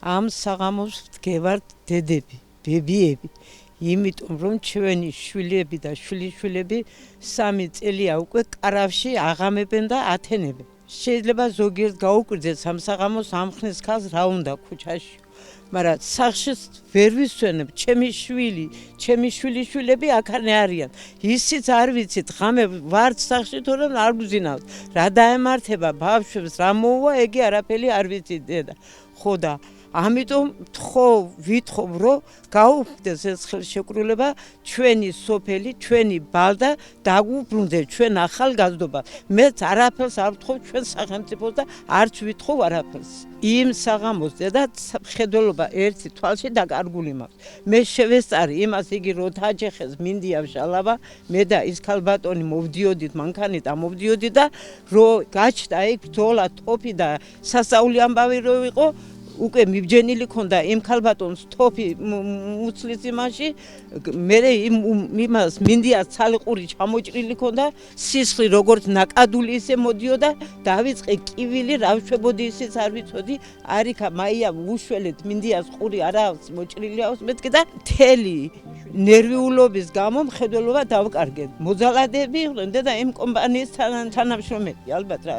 ამ საღამოს ვდგევართ დედები, ბებიები, იმიტომ რომ ჩვენი შვილები და შვილიშვილები 3 წელია უკვე კარავში აღამებენ და ათენებენ. შეიძლება ზოგიერთ გაუკვირდეს ამ საღამოს ამხნის ქალს რა უნდა ქუჩაში. მაგრამ სახში ვერ ვისვენებ, ჩემი შვილი, ჩემი შვილიშვილები აქანე არიან. ისიც არ ვიცით, ღამე ვართ სახში, თორემ არ გვზინავთ. რა დაემართება ბავშვებს, რა მოუვა, ეგი არაფერი არ ვიცით დედა. ხო და ამიტომ ვითხოვ, რომ გაუქმდეს ეს ხელშეკრულება, ჩვენი სოფელი, ჩვენი ბალდა დაგვუბრუნდეს ჩვენ ახალგაზრდობა. მეც არაფერს არ ვთხოვ ჩვენ სახელმწიფოს და არც ვითხოვ არაფერს. იმ საღამოს დედა მხედველობა ერთი თვალში დაკარგული მაქვს. მე შევესწარი იმას, იგი რო თაჯეხეს მინდია შალავა, მე და ის ქალბატონი მოვდიოდით, მანქანით ამოვდიოდით და რო გაჩნდა იქ ბრძოლა, თოფი და სასწაული ამბავი რო იყო, უკვე მიბჯენილი ქონდა იმ ქალბატონს თოფი უცლის იმაში, მე იმას მინდიას ცალყური ჩამოჭრილი ქონდა, სისხლი როგორც ნაკადული ისე მოდიოდა, დავიწყე კივილი, რა ვშვებოდი ისიც არ ვიცოდი, არიქა მაია უშველეთ მინდიას ყური არა აქვს მოჭრილი აქვს მეთქე და მთელი ნერვიულობის გამო მხედველობა დავკარგე. მოძალადეები იყვნენ და იმ კომპანიის თანამშრომელი ალბათ რა.